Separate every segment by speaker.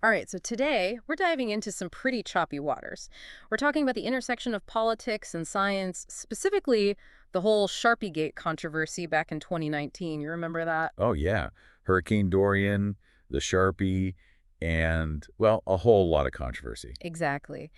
Speaker 1: All right, so today we're diving into some pretty choppy waters. We're talking about the intersection of politics and science, specifically the whole Sharpie-gate controversy back in 2019. You remember that?
Speaker 2: Oh, yeah. Hurricane Dorian, the Sharpie, and, well, a whole lot of controversy.
Speaker 1: Exactly.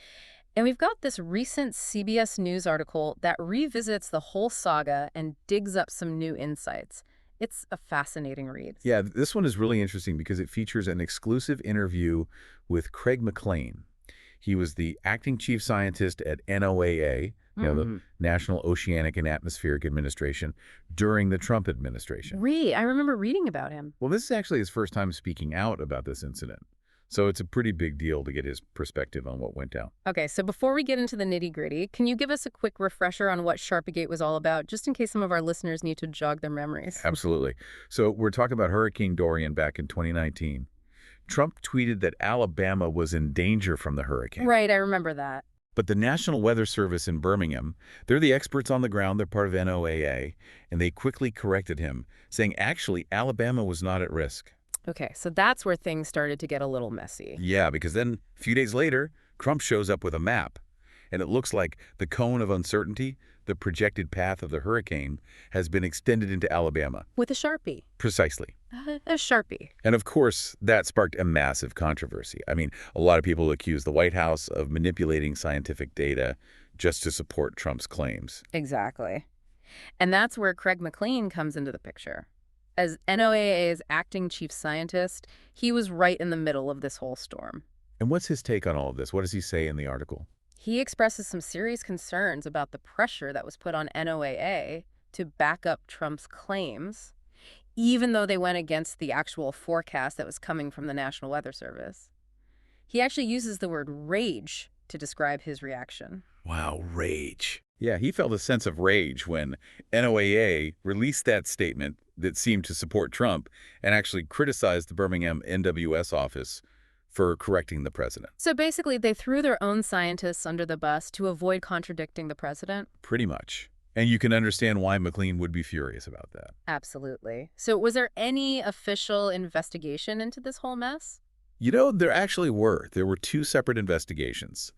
Speaker 1: And we've got this recent CBS News article that revisits the whole saga and digs up some new insights. It's a fascinating read.
Speaker 2: Yeah, this one is really interesting because it features an exclusive interview with Craig McLean. He was the acting chief scientist at NOAA, the
Speaker 1: Mm.
Speaker 2: National Oceanic and Atmospheric Administration, during the Trump administration.
Speaker 1: I remember reading about him.
Speaker 2: Well, this is actually his first time speaking out about this incident. So it's a pretty big deal to get his perspective on what went down.
Speaker 1: Okay, so before we get into the nitty-gritty, can you give us a quick refresher on what Sharpiegate was all about, just in case some of our listeners need to jog their memories?
Speaker 2: Absolutely. So we're talking about Hurricane Dorian back in 2019. Trump tweeted that Alabama was in danger from the hurricane.
Speaker 1: Right, I remember that.
Speaker 2: But the National Weather Service in Birmingham, they're the experts on the ground, they're part of NOAA, and they quickly corrected him, saying actually Alabama was not at risk.
Speaker 1: Okay, so that's where things started to get a little messy.
Speaker 2: Yeah, because then a few days later, Trump shows up with a map, and it looks like the cone of uncertainty, the projected path of the hurricane, has been extended into Alabama.
Speaker 1: With a Sharpie.
Speaker 2: Precisely.
Speaker 1: A Sharpie.
Speaker 2: And of course, that sparked a massive controversy. I mean, a lot of people accuse the White House of manipulating scientific data just to support Trump's claims.
Speaker 1: Exactly. And that's where Craig McLean comes into the picture. As NOAA's acting chief scientist, he was right in the middle of this whole storm.
Speaker 2: And what's his take on all of this? What does he say in the article?
Speaker 1: He expresses some serious concerns about the pressure that was put on NOAA to back up Trump's claims, even though they went against the actual forecast that was coming from the National Weather Service. He actually uses the word rage to describe his reaction.
Speaker 2: Wow, rage. Yeah, he felt a sense of rage when NOAA released that statement that seemed to support Trump and actually criticized the Birmingham NWS office for correcting the president.
Speaker 1: So basically, they threw their own scientists under the bus to avoid contradicting the president?
Speaker 2: Pretty much. And you can understand why McLean would be furious about that.
Speaker 1: Absolutely. So was there any official investigation into this whole mess?
Speaker 2: There actually were. There were two separate investigations.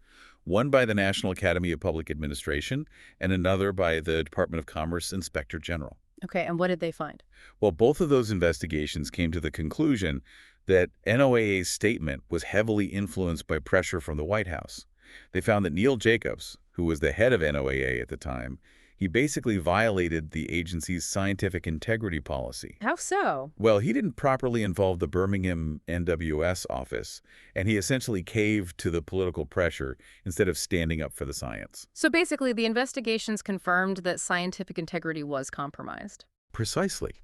Speaker 2: One by the National Academy of Public Administration and another by the Department of Commerce Inspector General.
Speaker 1: Okay, and what did they find?
Speaker 2: Well, both of those investigations came to the conclusion that NOAA's statement was heavily influenced by pressure from the White House. They found that Neil Jacobs, who was the head of NOAA at the time, he basically violated the agency's scientific integrity policy.
Speaker 1: How so?
Speaker 2: Well, he didn't properly involve the Birmingham NWS office, and he essentially caved to the political pressure instead of standing up for the science.
Speaker 1: So basically, the investigations confirmed that scientific integrity was compromised.
Speaker 2: Precisely.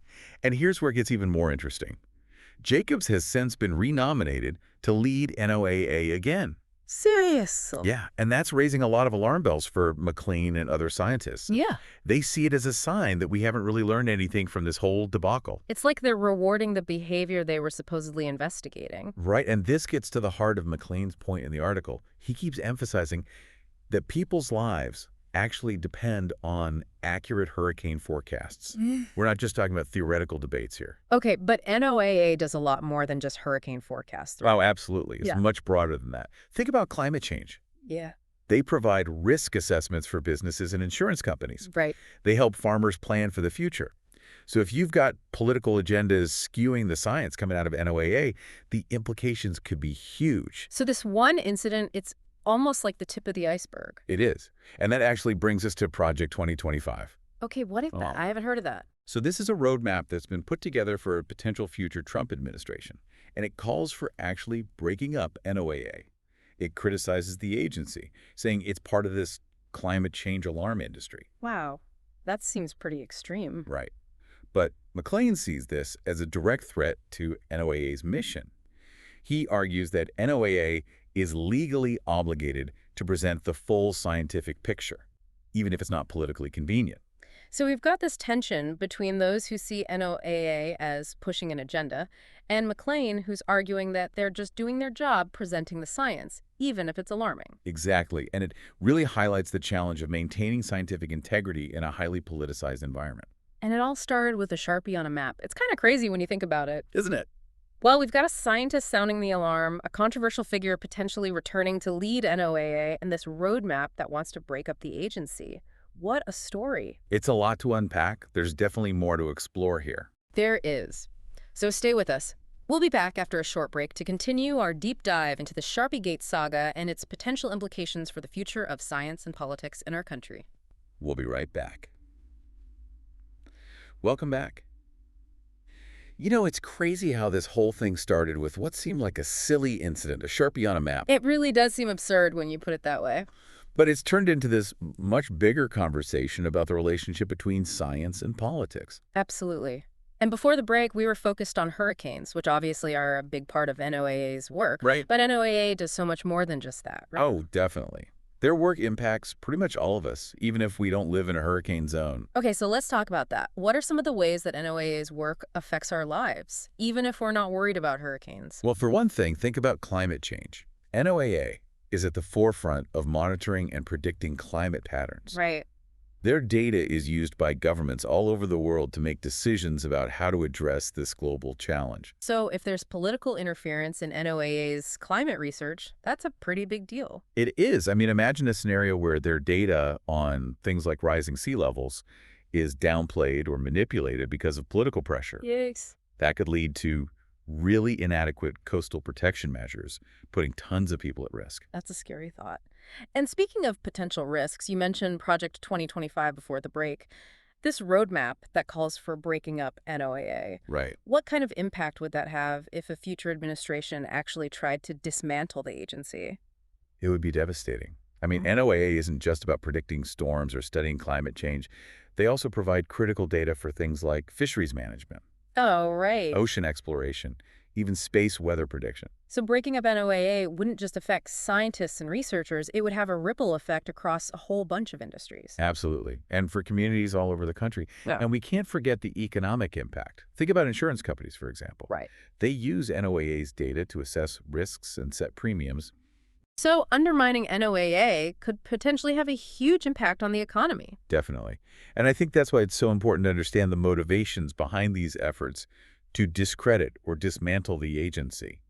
Speaker 2: And here's where it gets even more interesting. Jacobs has since been renominated to lead NOAA again.
Speaker 1: Serious?
Speaker 2: Yeah, and that's raising a lot of alarm bells for McLean and other scientists.
Speaker 1: Yeah.
Speaker 2: They see it as a sign that we haven't really learned anything from this whole debacle.
Speaker 1: It's like they're rewarding the behavior they were supposedly investigating.
Speaker 2: Right, and this gets to the heart of McLean's point in the article. He keeps emphasizing that people's lives actually depend on accurate hurricane forecasts. We're not just talking about theoretical debates here.
Speaker 1: Okay, but NOAA does a lot more than just hurricane forecasts, right?
Speaker 2: Oh, absolutely. It's
Speaker 1: Yeah.
Speaker 2: much broader than that. Think about climate change.
Speaker 1: Yeah.
Speaker 2: They provide risk assessments for businesses and insurance companies.
Speaker 1: Right.
Speaker 2: They help farmers plan for the future. So if you've got political agendas skewing the science coming out of NOAA, the implications could be huge.
Speaker 1: So this one incident, it's almost like the tip of the iceberg.
Speaker 2: It is. And that actually brings us to Project 2025.
Speaker 1: Okay, what is that?
Speaker 2: Oh.
Speaker 1: I haven't heard of that.
Speaker 2: So this is a roadmap that's been put together for a potential future Trump administration, and it calls for actually breaking up NOAA. It criticizes the agency, saying it's part of this climate change alarm industry.
Speaker 1: Wow, that seems pretty extreme.
Speaker 2: Right. But McLean sees this as a direct threat to NOAA's mission. He argues that NOAA is legally obligated to present the full scientific picture, even if it's not politically convenient.
Speaker 1: So we've got this tension between those who see NOAA as pushing an agenda and McLean, who's arguing that they're just doing their job presenting the science, even if it's alarming.
Speaker 2: Exactly, and it really highlights the challenge of maintaining scientific integrity in a highly politicized environment.
Speaker 1: And it all started with a Sharpie on a map. It's kind of crazy when you think about it.
Speaker 2: Isn't it?
Speaker 1: Well, we've got a scientist sounding the alarm, a controversial figure potentially returning to lead NOAA, and this roadmap that wants to break up the agency. What a story.
Speaker 2: It's a lot to unpack. There's definitely more to explore here.
Speaker 1: There is. So stay with us. We'll be back after a short break to continue our deep dive into the Sharpie-gate saga and its potential implications for the future of science and politics in our country.
Speaker 2: We'll be right back. Welcome back. You know, it's crazy how this whole thing started with what seemed like a silly incident, a Sharpie on a map.
Speaker 1: It really does seem absurd when you put it that way.
Speaker 2: But it's turned into this much bigger conversation about the relationship between science and politics.
Speaker 1: Absolutely. And before the break, we were focused on hurricanes, which obviously are a big part of NOAA's work.
Speaker 2: Right.
Speaker 1: But NOAA does so much more than just that, right?
Speaker 2: Oh, definitely. Their work impacts pretty much all of us, even if we don't live in a hurricane zone.
Speaker 1: Okay, so let's talk about that. What are some of the ways that NOAA's work affects our lives, even if we're not worried about hurricanes?
Speaker 2: Well, for one thing, think about climate change. NOAA is at the forefront of monitoring and predicting climate patterns.
Speaker 1: Right.
Speaker 2: Their data is used by governments all over the world to make decisions about how to address this global challenge.
Speaker 1: So if there's political interference in NOAA's climate research, that's a pretty big deal.
Speaker 2: It is. I mean, imagine a scenario where their data on things like rising sea levels is downplayed or manipulated because of political pressure.
Speaker 1: Yikes.
Speaker 2: That could lead to really inadequate coastal protection measures, putting tons of people at risk.
Speaker 1: That's a scary thought. And speaking of potential risks, you mentioned Project 2025 before the break. This roadmap that calls for breaking up NOAA,
Speaker 2: Right.
Speaker 1: what kind of impact would that have if a future administration actually tried to dismantle the agency?
Speaker 2: It would be devastating. I mean, NOAA isn't just about predicting storms or studying climate change. They also provide critical data for things like fisheries management,
Speaker 1: Oh, right.
Speaker 2: ocean exploration, even space weather prediction.
Speaker 1: So breaking up NOAA wouldn't just affect scientists and researchers, it would have a ripple effect across a whole bunch of industries.
Speaker 2: Absolutely. And for communities all over the country.
Speaker 1: Yeah.
Speaker 2: And we can't forget the economic impact. Think about insurance companies, for example.
Speaker 1: Right.
Speaker 2: They use NOAA's data to assess risks and set premiums.
Speaker 1: So undermining NOAA could potentially have a huge impact on the economy.
Speaker 2: Definitely. And I think that's why it's so important to understand the motivations behind these efforts to discredit or dismantle the agency.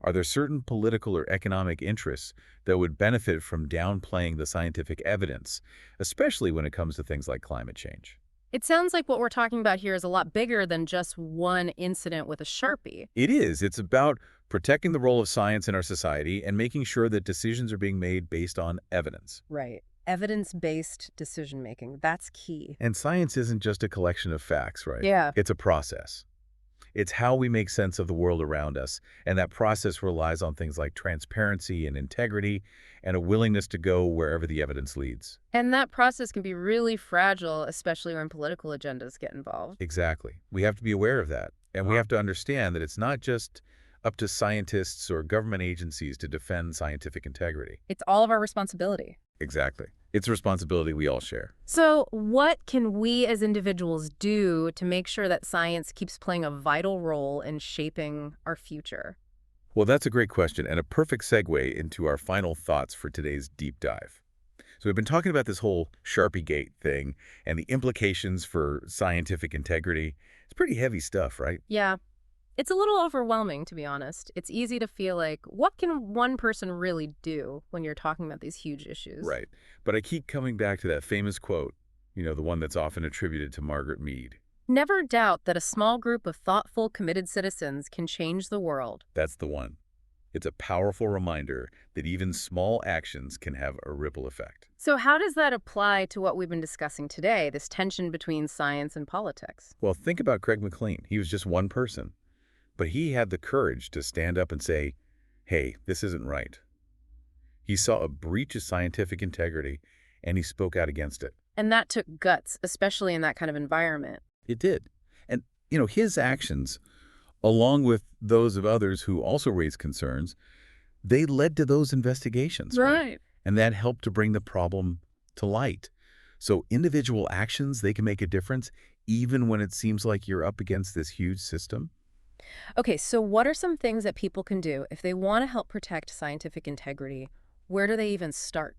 Speaker 2: Are there certain political or economic interests that would benefit from downplaying the scientific evidence, especially when it comes to things like climate change?
Speaker 1: It sounds like what we're talking about here is a lot bigger than just one incident with a Sharpie.
Speaker 2: It is. It's about protecting the role of science in our society and making sure that decisions are being made based on evidence.
Speaker 1: Right. Evidence-based decision-making, that's key.
Speaker 2: And science isn't just a collection of facts, right?
Speaker 1: Yeah.
Speaker 2: It's a process. It's how we make sense of the world around us, and that process relies on things like transparency and integrity and a willingness to go wherever the evidence leads.
Speaker 1: And that process can be really fragile, especially when political agendas get involved.
Speaker 2: Exactly. We have to be aware of that, and we have to understand that it's not just up to scientists or government agencies to defend scientific integrity.
Speaker 1: It's all of our responsibility.
Speaker 2: Exactly. It's a responsibility we all share.
Speaker 1: So what can we as individuals do to make sure that science keeps playing a vital role in shaping our future?
Speaker 2: Well, that's a great question and a perfect segue into our final thoughts for today's deep dive. So we've been talking about this whole Sharpie-gate thing and the implications for scientific integrity. It's pretty heavy stuff, right?
Speaker 1: Yeah. It's a little overwhelming, to be honest. It's easy to feel like, what can one person really do when you're talking about these huge issues?
Speaker 2: Right. But I keep coming back to that famous quote, the one that's often attributed to Margaret Mead.
Speaker 1: Never doubt that a small group of thoughtful, committed citizens can change the world.
Speaker 2: That's the one. It's a powerful reminder that even small actions can have a ripple effect.
Speaker 1: So how does that apply to what we've been discussing today, this tension between science and politics?
Speaker 2: Well, think about Craig McLean. He was just one person. But he had the courage to stand up and say, hey, this isn't right. He saw a breach of scientific integrity, and he spoke out against it.
Speaker 1: And that took guts, especially in that kind of environment.
Speaker 2: It did. And, his actions, along with those of others who also raised concerns, they led to those investigations.
Speaker 1: Right.
Speaker 2: And that helped to bring the problem to light. So individual actions, they can make a difference, even when it seems like you're up against this huge system.
Speaker 1: Okay, so what are some things that people can do if they want to help protect scientific integrity? Where do they even start?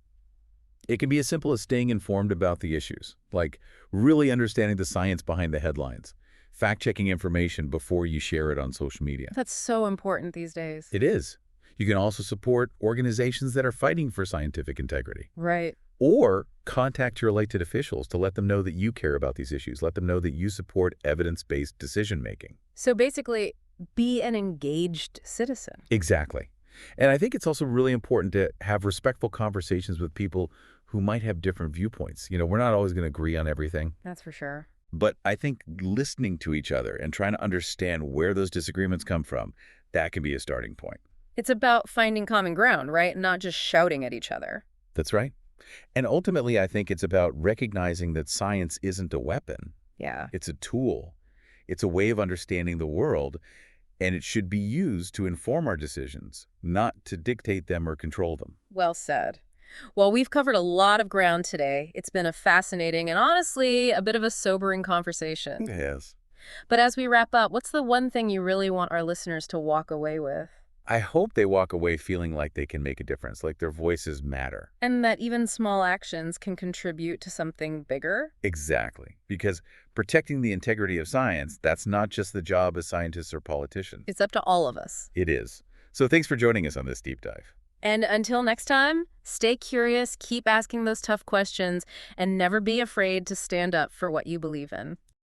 Speaker 2: It can be as simple as staying informed about the issues, like really understanding the science behind the headlines. fact-checking information before you share it on social media.
Speaker 1: That's so important these days.
Speaker 2: It is. You can also support organizations that are fighting for scientific integrity.
Speaker 1: Right.
Speaker 2: Or contact your elected officials to let them know that you care about these issues. Let them know that you support evidence-based decision-making.
Speaker 1: So basically, be an engaged citizen.
Speaker 2: Exactly. And I think it's also really important to have respectful conversations with people who might have different viewpoints. We're not always going to agree on everything.
Speaker 1: That's for sure.
Speaker 2: But I think listening to each other and trying to understand where those disagreements come from, that can be a starting point.
Speaker 1: It's about finding common ground, right? Not just shouting at each other.
Speaker 2: That's right. And ultimately, I think it's about recognizing that science isn't a weapon.
Speaker 1: Yeah.
Speaker 2: It's a tool. It's a way of understanding the world, and it should be used to inform our decisions, not to dictate them or control them.
Speaker 1: Well said. Well, we've covered a lot of ground today. It's been a fascinating and honestly a bit of a sobering conversation.
Speaker 2: Yes.
Speaker 1: But as we wrap up, what's the one thing you really want our listeners to walk away with?
Speaker 2: I hope they walk away feeling like they can make a difference, like their voices matter.
Speaker 1: And that even small actions can contribute to something bigger?
Speaker 2: Exactly. Because protecting the integrity of science, that's not just the job of scientists or politicians.
Speaker 1: It's up to all of us.
Speaker 2: It is. So thanks for joining us on this deep dive.
Speaker 1: And until next time, stay curious, keep asking those tough questions, and never be afraid to stand up for what you believe in.